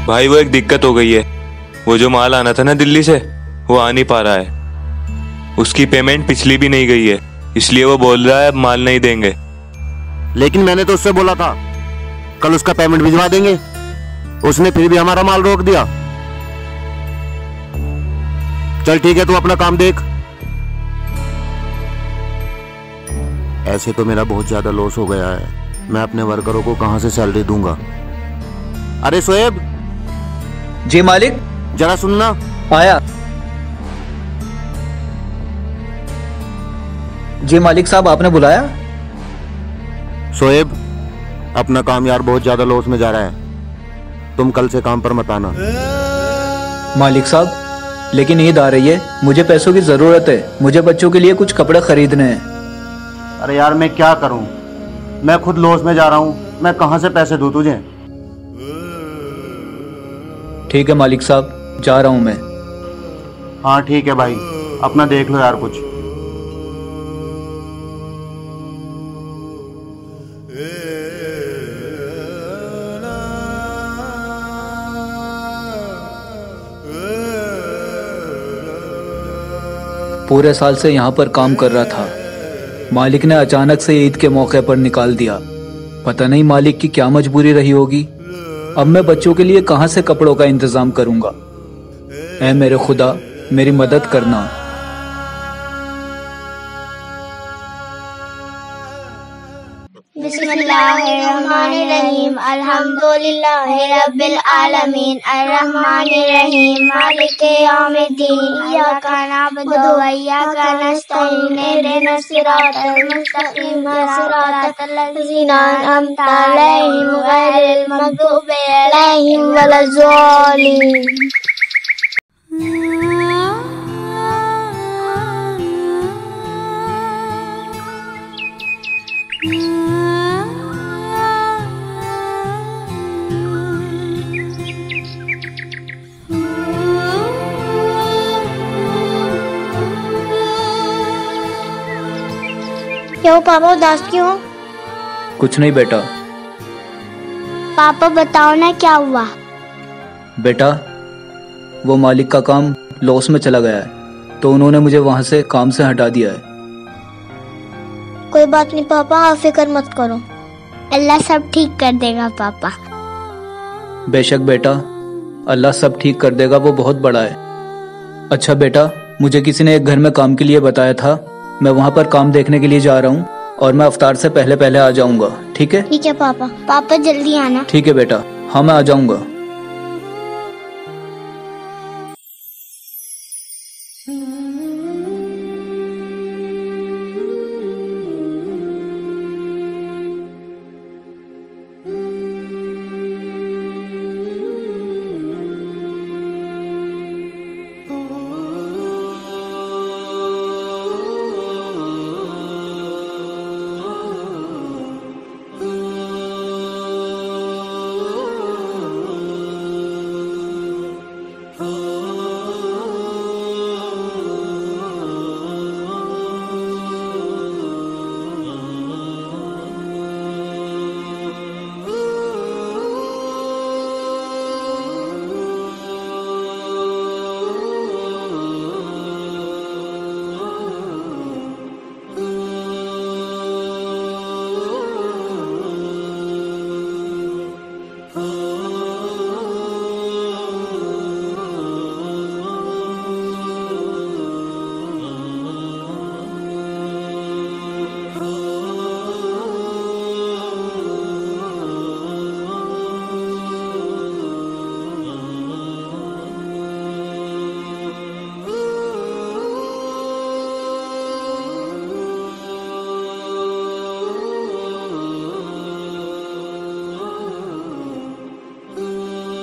भाई वो एक दिक्कत हो गई है। वो जो माल आना था ना दिल्ली से, वो आ नहीं पा रहा है। उसकी पेमेंट पिछली भी नहीं गई है, इसलिए वो बोल रहा है अब माल नहीं देंगे। लेकिन मैंने तो उससे बोला था कल उसका पेमेंट भिजवा देंगे, उसने फिर भी हमारा माल रोक दिया। चल ठीक है, तू अपना काम देख। ऐसे तो मेरा बहुत ज्यादा लॉस हो गया है, मैं अपने वर्करों को कहां से सैलरी दूंगा। अरे शोएब। जी मालिक। जरा सुनना। आया। जी मालिक साहब, आपने बुलाया? शोएब, अपना काम यार बहुत ज्यादा लॉस में जा रहा है, तुम कल से काम पर मत आना। मालिक साहब, लेकिन ईद आ रही है, मुझे पैसों की जरूरत है, मुझे बच्चों के लिए कुछ कपड़े खरीदने हैं। अरे यार मैं क्या करूं, मैं खुद लॉस में जा रहा हूं, मैं कहां से पैसे दूं तुझे। ठीक है मालिक साहब, जा रहा हूं मैं। हाँ ठीक है भाई, अपना देख लो यार कुछ। पूरे साल से यहाँ पर काम कर रहा था, मालिक ने अचानक से ईद के मौके पर निकाल दिया। पता नहीं मालिक की क्या मजबूरी रही होगी। अब मैं बच्चों के लिए कहाँ से कपड़ों का इंतजाम करूंगा। ऐ मेरे खुदा, मेरी मदद करना। बिस्मिल्लाहिर्रहमानिर्रहीम, अल्हम्दुलिल्लाहि रब्बिल आलमीन, अर्रहमानिर्रहीम, मालिकि यौमिद्दीन, इय्याका नअबुदु व इय्याका नस्तईन, इहदिनस सिरातल मुस्तकीम, सिरातल लज़ीना अनअमता अलैहिम गैरिल मग़दूबि अलैहिम वलज़्ज़ालिन। क्यों पापा उदास क्यों? कुछ नहीं बेटा। पापा बताओ ना क्या हुआ? बेटा, वो मालिक का काम लॉस में चला गया है, तो उन्होंने मुझे वहां से काम से हटा दिया है। कोई बात नहीं पापा, आप फिक्र मत करो, अल्लाह सब ठीक कर देगा पापा। बेशक बेटा, अल्लाह सब ठीक कर देगा, वो बहुत बड़ा है। अच्छा बेटा, मुझे किसी ने एक घर में काम के लिए बताया था, मैं वहाँ पर काम देखने के लिए जा रहा हूँ और मैं अफ्तार से पहले पहले आ जाऊंगा। ठीक है? ठीक है पापा, पापा जल्दी आना। ठीक है बेटा, हाँ मैं आ जाऊंगा।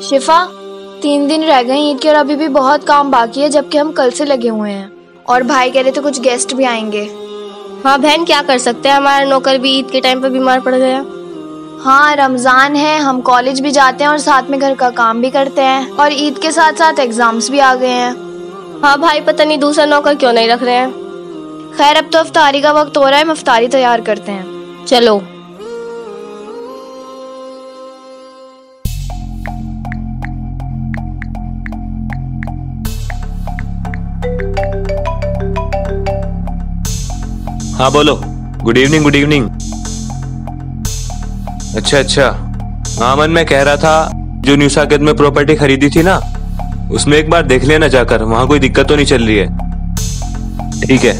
शिफा, 3 दिन रह गए ईद के और अभी भी बहुत काम बाकी है, जबकि हम कल से लगे हुए हैं। और भाई कह रहे थे कुछ गेस्ट भी आएंगे। हाँ बहन, क्या कर सकते हैं, हमारा नौकर भी ईद के टाइम पे बीमार पड़ गया। हाँ, रमजान है, हम कॉलेज भी जाते हैं और साथ में घर का काम भी करते हैं, और ईद के साथ साथ एग्जाम्स भी आ गए हैं। हाँ भाई, पता नहीं दूसरा नौकर क्यों नहीं रख रहे हैं। खैर, अब तो इफ्तारी का वक्त हो रहा है, हम इफ्तारी तैयार करते हैं। चलो। हाँ बोलो। Good evening, good evening. अच्छा, हाँ मन मैं कह रहा था, जो न्यू साकेत में प्रॉपर्टी खरीदी थी ना, उसमें एक बार देख लेना जाकर, वहां कोई दिक्कत तो नहीं चल रही है। ठीक है।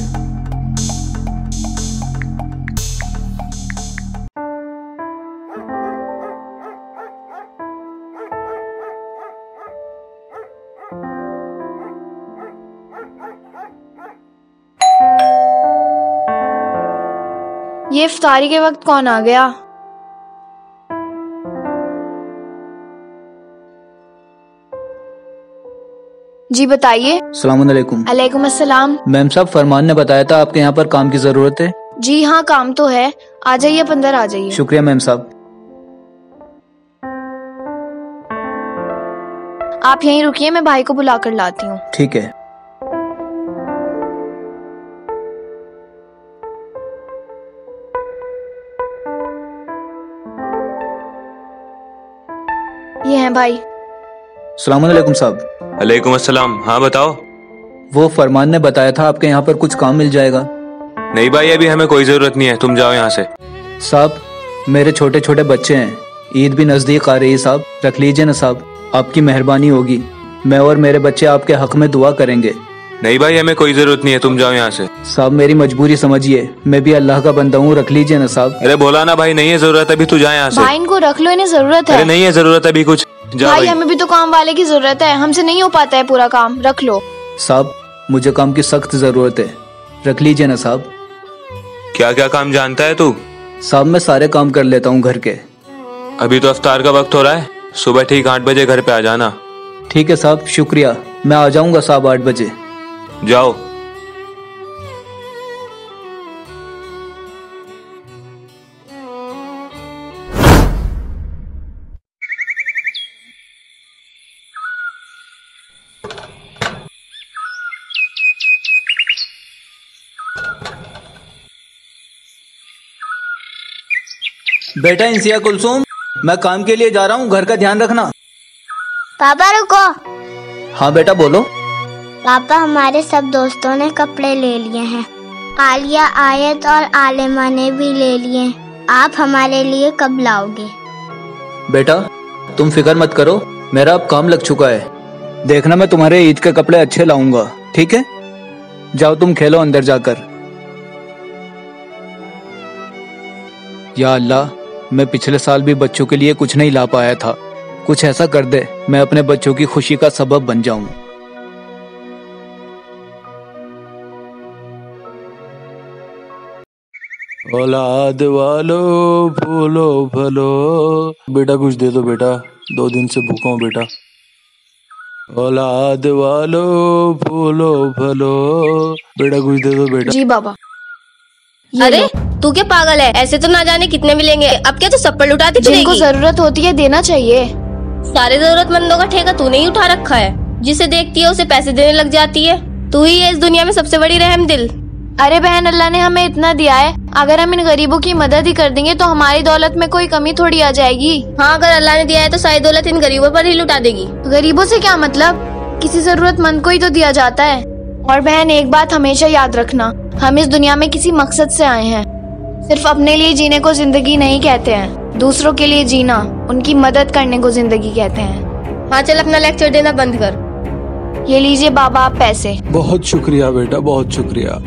ये इफ्तारी के वक्त कौन आ गया? जी बताइए। अस्सलामुअलैकुम। अलैकुम अस्सलाम। मैम साहब, फरमान ने बताया था आपके यहाँ पर काम की जरूरत है। जी हाँ, काम तो है। आ जाइए, आप अंदर आ जाइए। शुक्रिया मैम साहब। आप यहीं रुकिए, मैं भाई को बुला कर लाती हूँ। ठीक है। ये हैं भाई। अस्सलामुअलैकुम साहब। अलैकुम अस्सलाम। हाँ बताओ। वो फरमान ने बताया था आपके यहाँ पर कुछ काम मिल जाएगा। नहीं भाई, अभी हमें कोई जरूरत नहीं है, तुम जाओ यहाँ से। साहब, मेरे छोटे छोटे बच्चे हैं, ईद भी नजदीक आ रही है साहब, रख लीजिए ना साहब, आपकी मेहरबानी होगी। मैं और मेरे बच्चे आपके हक में दुआ करेंगे। नहीं भाई, हमें कोई जरूरत नहीं है, तुम जाओ यहाँ से। साहब मेरी मजबूरी समझिए, मैं भी अल्लाह का बंदा हूँ, रख लीजिए ना साहब। अरे बोला ना भाई, नहीं है जरूरत, अभी तू जा यहाँ से। भाई इनको रख लो, इन्हें जरूरत है। अरे नहीं है जरूरत अभी कुछ, जा भाई भाई। हमें भी तो काम वाले की जरूरत है, हमसे नहीं हो पाता है पूरा काम, रख लो। साहब मुझे काम की सख्त जरूरत है, रख लीजिए ना साहब। क्या क्या काम जानता है तू? साहब मैं सारे काम कर लेता हूँ घर के। अभी तो इफ्तार का वक्त हो रहा है, सुबह ठीक 8 बजे घर पे आ जाना। ठीक है साहब, शुक्रिया, मैं आ जाऊंगा साहब 8 बजे। जाओ। बेटा इंसिया कुलसुम, मैं काम के लिए जा रहा हूँ, घर का ध्यान रखना। पापा रुको। हाँ बेटा बोलो। पापा हमारे सब दोस्तों ने कपड़े ले लिए हैं, आलिया, आयत और आलिमा ने भी ले लिए। आप हमारे लिए कब लाओगे? बेटा तुम फिक्र मत करो, मेरा अब काम लग चुका है। देखना मैं तुम्हारे ईद के कपड़े अच्छे लाऊंगा, ठीक है? जाओ तुम खेलो अंदर जाकर। या अल्लाह, मैं पिछले साल भी बच्चों के लिए कुछ नहीं ला पाया था, कुछ ऐसा कर दे मैं अपने बच्चों की खुशी का सबब बन जाऊं। औलाद वालो फूलो फलो। बेटा कुछ दे दो बेटा, 2 दिन से भूखा हूँ बेटा। औलाद वालो फूलो फलो। बेटा कुछ दे दो बेटा। जी बाबा। अरे तू क्या पागल है, ऐसे तो ना जाने कितने मिलेंगे, अब क्या तू सब पर लुटाती जिनको फिरेगी? जरूरत होती है देना चाहिए। सारे जरूरतमंदों का ठेका तूने ही उठा रखा है, जिसे देखती है उसे पैसे देने लग जाती है। तू ही है इस दुनिया में सबसे बड़ी रहम दिल। अरे बहन, अल्लाह ने हमें इतना दिया है, अगर हम इन गरीबों की मदद ही कर देंगे तो हमारी दौलत में कोई कमी थोड़ी आ जाएगी। हाँ, अगर अल्लाह ने दिया है तो सारी दौलत इन गरीबों पर ही लुटा देगी। गरीबों से क्या मतलब, किसी जरूरतमंद को ही तो दिया जाता है। और बहन एक बात हमेशा याद रखना, हम इस दुनिया में किसी मकसद से आए हैं। सिर्फ अपने लिए जीने को जिंदगी नहीं कहते हैं, दूसरों के लिए जीना, उनकी मदद करने को जिंदगी कहते हैं। हाँ चल अपना लेक्चर देना बंद कर। ये लीजिए बाबा आप पैसे। बहुत शुक्रिया बेटा, बहुत शुक्रिया।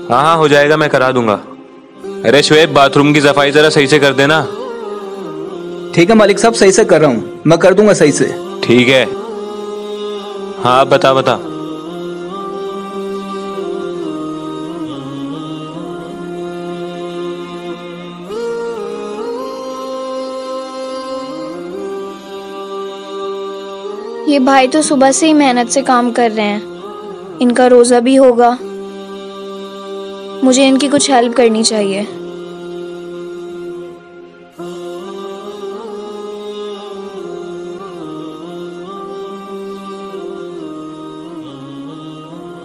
हाँ हाँ हो जाएगा, मैं करा दूंगा। अरे शुएब, बाथरूम की सफाई जरा सही से कर देना। ठीक है मालिक साहब, सही से कर रहा हूँ, मैं कर दूंगा सही से। ठीक है। हाँ बता बता। ये भाई तो सुबह से ही मेहनत से काम कर रहे हैं, इनका रोजा भी होगा, मुझे इनकी कुछ हेल्प करनी चाहिए।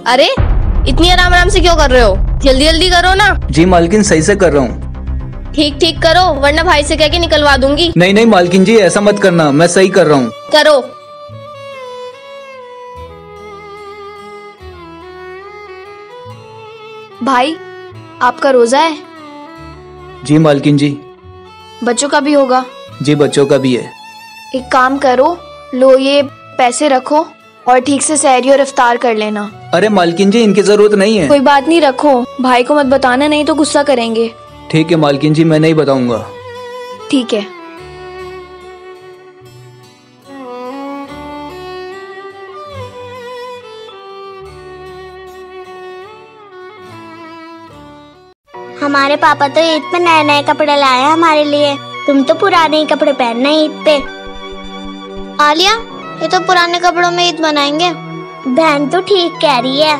अरे इतनी आराम आराम से क्यों कर रहे हो? जल्दी जल्दी करो ना। जी मालकिन, सही से कर रहा हूँ। ठीक ठीक करो वरना भाई से कह के निकलवा दूंगी। नहीं नहीं मालकिन जी, ऐसा मत करना, मैं सही कर रहा हूँ। करो। भाई आपका रोजा है? जी मालकिन जी। बच्चों का भी होगा? जी बच्चों का भी है। एक काम करो, लो ये पैसे रखो और ठीक से सहरी और इफ्तार कर लेना। अरे मालकिन जी, इनकी जरूरत नहीं है। कोई बात नहीं, रखो। भाई को मत बताना, नहीं तो गुस्सा करेंगे। ठीक है मालकिन जी, मैं नहीं बताऊंगा। ठीक है। हमारे पापा तो ईद पे नए नए कपड़े लाए हैं हमारे लिए। तुम तो पुराने ही कपड़े पहनना ईद पे। आलिया, ये तो पुराने कपड़ों में ईद मनाएंगे। बहन तो ठीक कह रही है।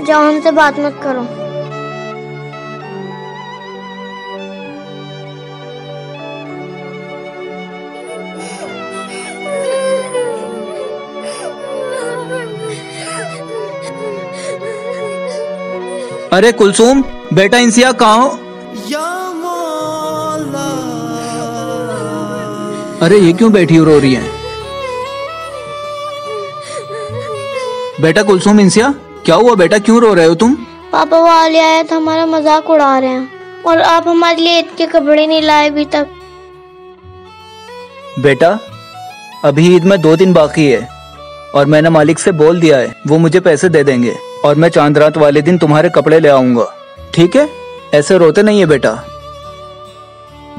जाओ, उनसे बात मत करो। अरे कुलसूम, बेटा इंसिया कहाँ हो? अरे ये क्यों बैठी रो रही है? बेटा कुलसूम, इंसिया क्या हुआ बेटा, क्यों रो रहे हो तुम? पापा, वो आलिया आया था, हमारा मजाक उड़ा रहे हैं और आप हमारे लिए ईद के कपड़े नहीं लाए अभी तक। बेटा अभी ईद में 2 दिन बाकी है और मैंने मालिक से बोल दिया है, वो मुझे पैसे दे देंगे और मैं चांद रात वाले दिन तुम्हारे कपड़े ले आऊंगा। ठीक है? ऐसे रोते नहीं है बेटा।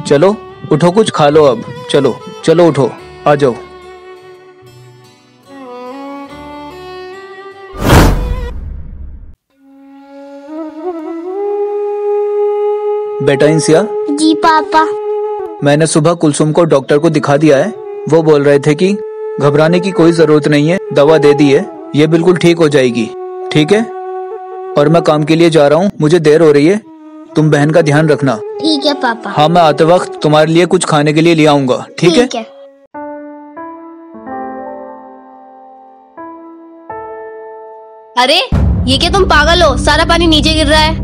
चलो उठो, कुछ खा लो अब। चलो चलो उठो, आ जाओ। बेटा इंसिया। जी पापा। मैंने सुबह कुलसुम को डॉक्टर को दिखा दिया है। वो बोल रहे थे कि घबराने की कोई जरूरत नहीं है, दवा दे दी है, ये बिल्कुल ठीक हो जाएगी। ठीक है? और मैं काम के लिए जा रहा हूँ, मुझे देर हो रही है, तुम बहन का ध्यान रखना। ठीक है पापा। हाँ, मैं आते वक्त तुम्हारे लिए कुछ खाने के लिए ले आऊंगा। ठीक है? अरे ये क्या, तुम पागल हो? सारा पानी नीचे गिर रहा है।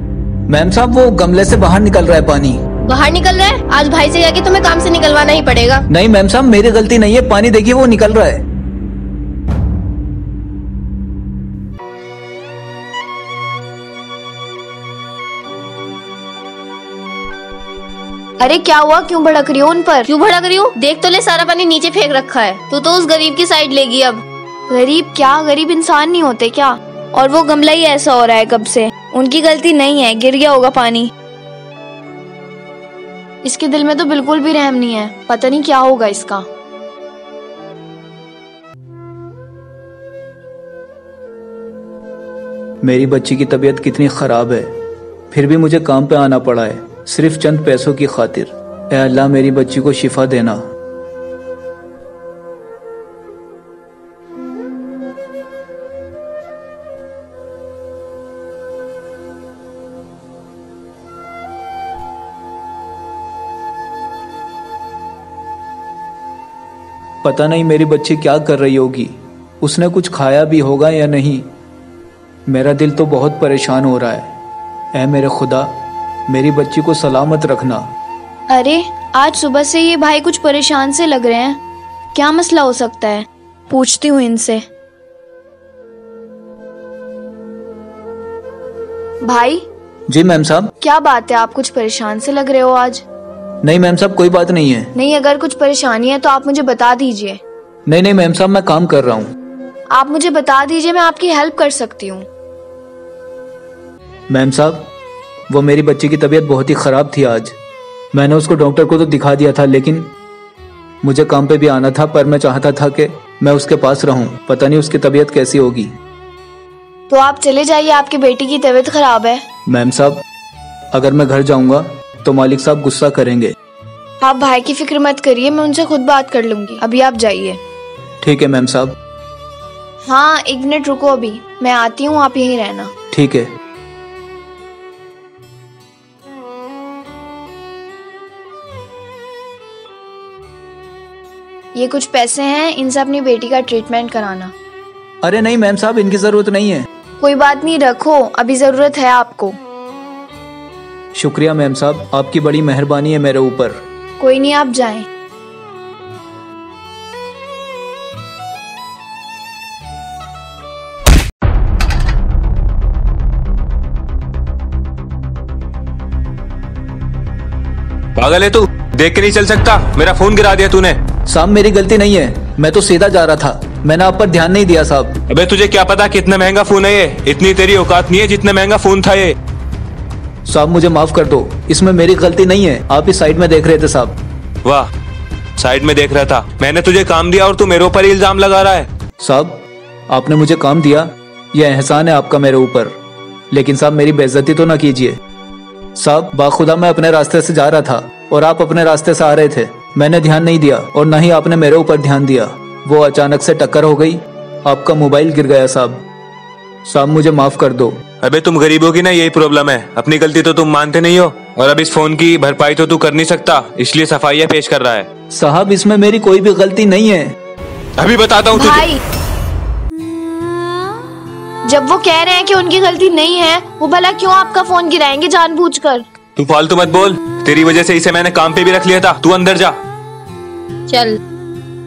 मैम साहब, वो गमले से बाहर निकल रहा है पानी। बाहर निकल रहा है? आज भाई से जाके तुम्हें काम से निकलवाना ही पड़ेगा। नहीं मैम साहब, मेरी गलती नहीं है, पानी देखिए वो निकल रहा है। अरे क्या हुआ, क्यों भड़क रही हो उन पर? क्यों भड़क रही हूँ? देख तो ले, सारा पानी नीचे फेंक रखा है। तू तो उस गरीब की साइड लेगी अब। गरीब क्या? गरीब इंसान नहीं होते क्या? और वो गमला ही ऐसा हो रहा है कब से। उनकी गलती नहीं है, गिर गया होगा पानी। इसके दिल में तो बिल्कुल भी रहम नहीं है, पता नहीं क्या होगा इसका। मेरी बच्ची की तबीयत कितनी खराब है, फिर भी मुझे काम पे आना पड़ा है, सिर्फ चंद पैसों की खातिर। ऐ अल्लाह, मेरी बच्ची को शिफा देना। पता नहीं मेरी बच्ची क्या कर रही होगी, उसने कुछ खाया भी होगा या नहीं। मेरा दिल तो बहुत परेशान हो रहा है। ऐ मेरे खुदा, मेरी बच्ची को सलामत रखना। अरे आज सुबह से ये भाई कुछ परेशान से लग रहे हैं, क्या मसला हो सकता है? पूछती हूँ इनसे। भाई। जी मैम साहब। क्या बात है, आप कुछ परेशान से लग रहे हो आज? नहीं मैम साहब, कोई बात नहीं है। नहीं, अगर कुछ परेशानी है तो आप मुझे बता दीजिए। नहीं नहीं मैम साहब, मैं काम कर रहा हूँ। आप मुझे बता दीजिए, मैं आपकी हेल्प कर सकती हूँ। मैम साहब, वो मेरी बच्ची की तबीयत बहुत ही खराब थी आज। मैंने उसको डॉक्टर को तो दिखा दिया था, लेकिन मुझे काम पे भी आना था, पर मैं चाहता था कि मैं उसके पास रहूं। पता नहीं उसकी तबीयत कैसी होगी। तो आप चले जाइए, आपकी बेटी की तबीयत खराब है। मैम साहब, अगर मैं घर जाऊंगा तो मालिक साहब गुस्सा करेंगे। आप भाई की फिक्र मत करिए, मैं उनसे खुद बात कर लूंगी। अभी आप जाइए। ठीक है मैम साहब। हाँ 1 मिनट रुको, अभी मैं आती हूँ, आप यहीं रहना। ठीक है। ये कुछ पैसे हैं, इनसे अपनी बेटी का ट्रीटमेंट कराना। अरे नहीं मैम साहब, इनकी जरूरत नहीं है। कोई बात नहीं, रखो, अभी जरूरत है आपको। शुक्रिया मैम साहब, आपकी बड़ी मेहरबानी है मेरे ऊपर। कोई नहीं, आप जाएं। पागल है तू? देख के नहीं चल सकता? मेरा फोन गिरा दिया तूने। साहब मेरी गलती नहीं है, मैं तो सीधा जा रहा था, मैंने आप पर ध्यान नहीं दिया साहब। अबे तुझे क्या पता कितना महंगा फोन है ये? इतनी तेरी औकात नहीं है जितना महंगा फोन था ये। साहब मुझे माफ कर दो, इसमें मेरी गलती नहीं है, आप इस साइड में देख रहे थे साहब। वाह, साइड में देख रहा था? मैंने तुझे काम दिया और तू मेरे ऊपर इल्जाम लगा रहा है। साहब आपने मुझे काम दिया, यह एहसान है आपका मेरे ऊपर, लेकिन साहब मेरी बेइज्जती तो ना कीजिए। साहब बाखुदा मैं अपने रास्ते से जा रहा था और आप अपने रास्ते से आ रहे थे, मैंने ध्यान नहीं दिया और न ही आपने मेरे ऊपर ध्यान दिया। वो अचानक से टक्कर हो गई, आपका मोबाइल गिर गया साहब। साहब मुझे माफ कर दो। अबे तुम गरीबों की ना यही प्रॉब्लम है, अपनी गलती तो तुम मानते नहीं हो और अब इस फोन की भरपाई तो तू कर नहीं सकता, इसलिए सफाइयाँ पेश कर रहा है। साहब इसमें मेरी कोई भी गलती नहीं है। अभी बताता हूँ तुझे। भाई, जब वो कह रहे हैं कि उनकी गलती नहीं है, वो भला क्यों आपका फोन गिराएंगे जानबूझकर? तू फालतू मत बोल, तेरी वजह से इसे मैंने काम पे भी रख लिया था। तू अंदर जा, चल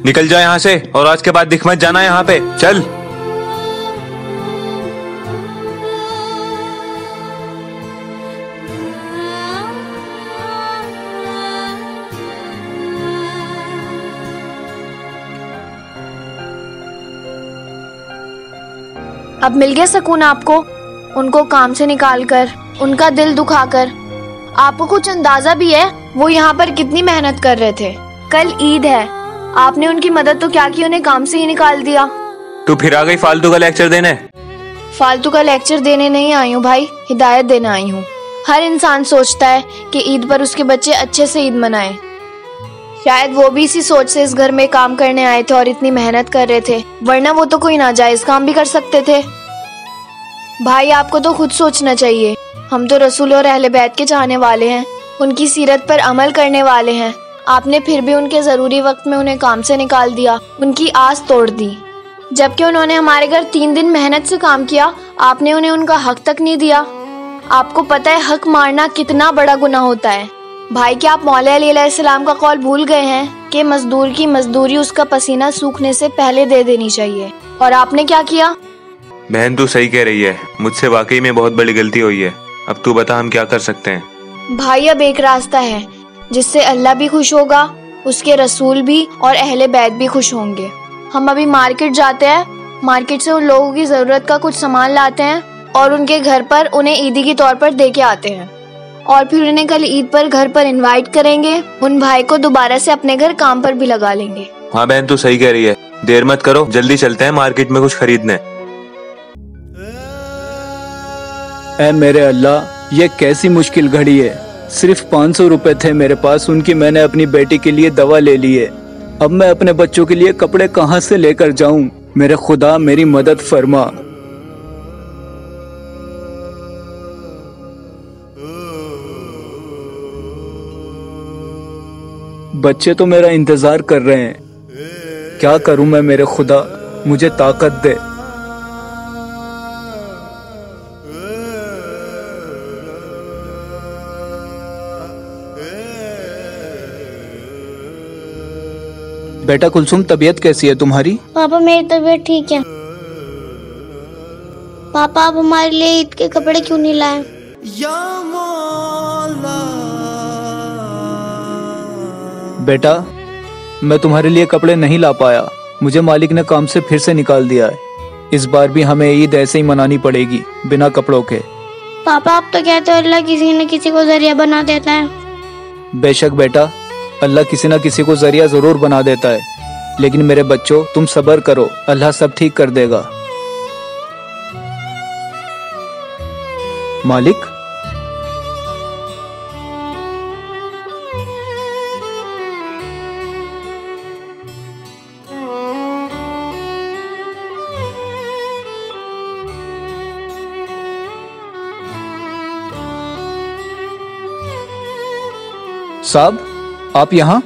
निकल जा यहाँ से और आज के बाद दिख मत जाना यहाँ पे, चल। अब मिल गया सुकून आपको, उनको काम से निकालकर, उनका दिल दुखाकर। आपको कुछ अंदाजा भी है वो यहाँ पर कितनी मेहनत कर रहे थे? कल ईद है, आपने उनकी मदद तो क्या की, उन्हें काम से ही निकाल दिया। तू फिर आ गई फालतू का लेक्चर देने? फालतू का लेक्चर देने नहीं आई हूँ भाई, हिदायत देने आई हूँ। हर इंसान सोचता है कि ईद पर उसके बच्चे अच्छे से ईद मनाएं। शायद वो भी इसी सोच से इस घर में काम करने आए थे और इतनी मेहनत कर रहे थे, वरना वो तो कोई नाजायज काम भी कर सकते थे। भाई आपको तो खुद सोचना चाहिए, हम तो रसूल और अहले बैत के चाहने वाले हैं, उनकी सीरत पर अमल करने वाले हैं। आपने फिर भी उनके जरूरी वक्त में उन्हें काम से निकाल दिया, उनकी आस तोड़ दी। जबकि उन्होंने हमारे घर 3 दिन मेहनत से काम किया, आपने उन्हें उनका हक तक नहीं दिया। आपको पता है हक मारना कितना बड़ा गुनाह होता है। भाई क्या आप मौला अली अलैहिस्सलाम का कौल भूल गए हैं कि मजदूर की मजदूरी उसका पसीना सूखने से पहले दे देनी चाहिए? और आपने क्या किया? बहन तू सही कह रही है, मुझसे वाकई में बहुत बड़ी गलती हुई है। अब तू बता हम क्या कर सकते हैं? भाई अब एक रास्ता है जिससे अल्लाह भी खुश होगा, उसके रसूल भी और अहले बैत भी खुश होंगे। हम अभी मार्केट जाते हैं, मार्केट से उन लोगों की जरूरत का कुछ सामान लाते हैं और उनके घर पर उन्हें ईदी के तौर पर दे के आते हैं, और फिर उन्हें कल ईद पर घर पर इनवाइट करेंगे। उन भाई को दोबारा से अपने घर काम पर भी लगा लेंगे। हाँ बहन तू सही कह रही है, देर मत करो, जल्दी चलते हैं मार्केट में कुछ खरीदने। ऐ मेरे अल्लाह, ये कैसी मुश्किल घड़ी है। सिर्फ 500 रुपए थे मेरे पास, उनकी मैंने अपनी बेटी के लिए दवा ले ली है। अब मैं अपने बच्चों के लिए कपड़े कहाँ से लेकर जाऊं? मेरे खुदा मेरी मदद फरमा। बच्चे तो मेरा इंतजार कर रहे हैं, क्या करूं मैं मेरे खुदा, मुझे ताकत दे। बेटा कुलसुम, तबीयत कैसी है तुम्हारी? पापा मेरी तबीयत ठीक है। पापा आप हमारे लिए ईद के कपड़े क्यों नहीं लाए? बेटा मैं तुम्हारे लिए कपड़े नहीं ला पाया, मुझे मालिक ने काम से फिर से निकाल दिया है। इस बार भी हमें ईद ऐसे ही मनानी पड़ेगी बिना कपड़ों के। पापा आप तो कहते हो अल्लाह किसी न किसी को जरिया बना देता है। बेशक बेटा, अल्लाह किसी न किसी को जरिया जरूर बना देता है, लेकिन मेरे बच्चों तुम सब्र करो, अल्लाह सब ठीक कर देगा। मालिक साहब, आप यहाँ?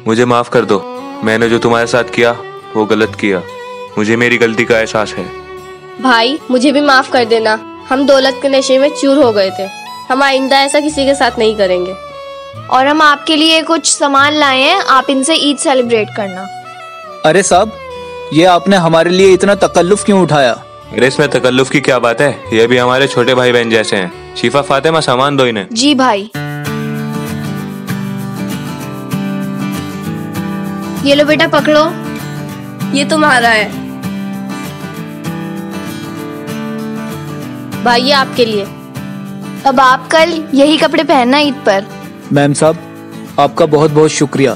मुझे माफ कर दो, मैंने जो तुम्हारे साथ किया वो गलत किया। मुझे मेरी गलती का एहसास है। भाई मुझे भी माफ कर देना, हम दौलत के नशे में चूर हो गए थे। हम आइंदा ऐसा किसी के साथ नहीं करेंगे। और हम आपके लिए कुछ सामान लाए हैं, आप इनसे ईद सेलिब्रेट करना। अरे साहब, ये आपने हमारे लिए इतना तकल्लुफ क्यों उठाया? अरे इसमें तकल्लुफ की क्या बात है, ये भी हमारे छोटे भाई बहन जैसे हैं। शिफा, फातिमा, सामान दो इन्हें। जी भाई। ये लो बेटा, पकड़ो। ये तुम्हारा है भाई, ये आपके लिए। अब आप कल यही कपड़े पहनना ईद पर। मैम साहब, आपका बहुत बहुत शुक्रिया।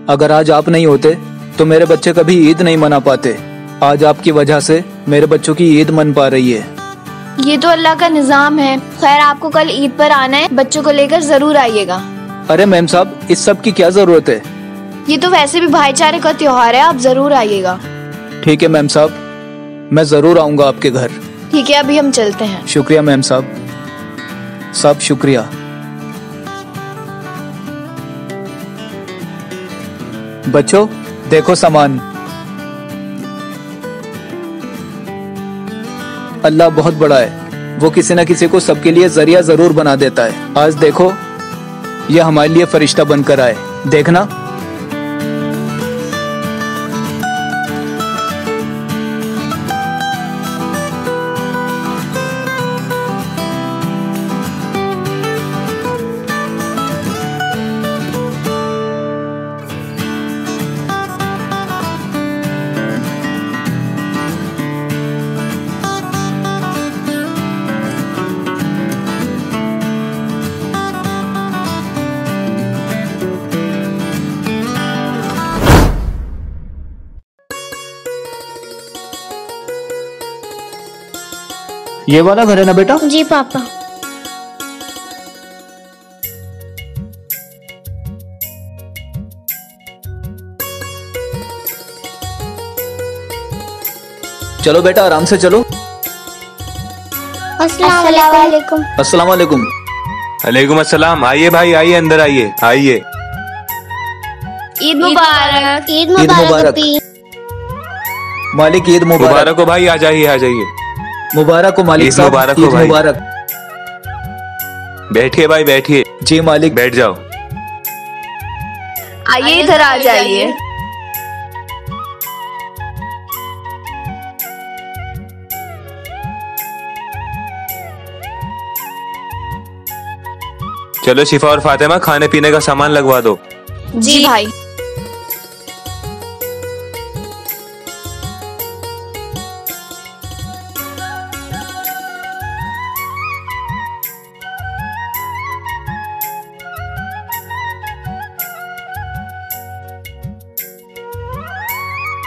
अगर आज आप नहीं होते तो मेरे बच्चे कभी ईद नहीं मना पाते। आज आपकी वजह से मेरे बच्चों की ईद मन पा रही है। ये तो अल्लाह का निजाम है। खैर, आपको कल ईद पर आना है, बच्चों को लेकर जरूर आइएगा। अरे मैम साहब, इस सब की क्या जरूरत है? ये तो वैसे भी भाईचारे का त्योहार है, आप जरूर आइएगा। ठीक है मैम साहब, मैं जरूर आऊंगा आपके घर। ठीक है, अभी हम चलते हैं। शुक्रिया मैम साहब, सब शुक्रिया। बच्चों देखो सामान। अल्लाह बहुत बड़ा है, वो किसी न किसी को सबके लिए जरिया जरूर बना देता है। आज देखो, ये हमारे लिए फरिश्ता बनकर आए, देखना। ये वाला घर है ना बेटा? जी पापा। चलो बेटा, आराम से चलो। अस्सलाम वालेकुम। अस्सलाम वालेकुम। अलैकुम अस्सलाम। आइए भाई, आइए, अंदर आइए, आइए। ईद मुबारक। ईद मुबारक अपी। मालिक ईद मुबारक। मुबारक हो भाई, आ जाइए, आ जाइए। मुबारक हो मालिक साहब, मुबारक हो ईद भाई। मुबारक। बैठिए भाई, बैठिए। जी मालिक। बैठ जाओ। आइए इधर आ जाइए। चलो शिफा और फातिमा, खाने पीने का सामान लगवा दो। जी भाई।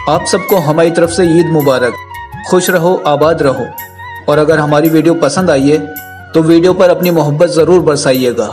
आप सबको हमारी तरफ से ईद मुबारक। खुश रहो, आबाद रहो। और अगर हमारी वीडियो पसंद आई है तो वीडियो पर अपनी मोहब्बत जरूर बरसाइएगा।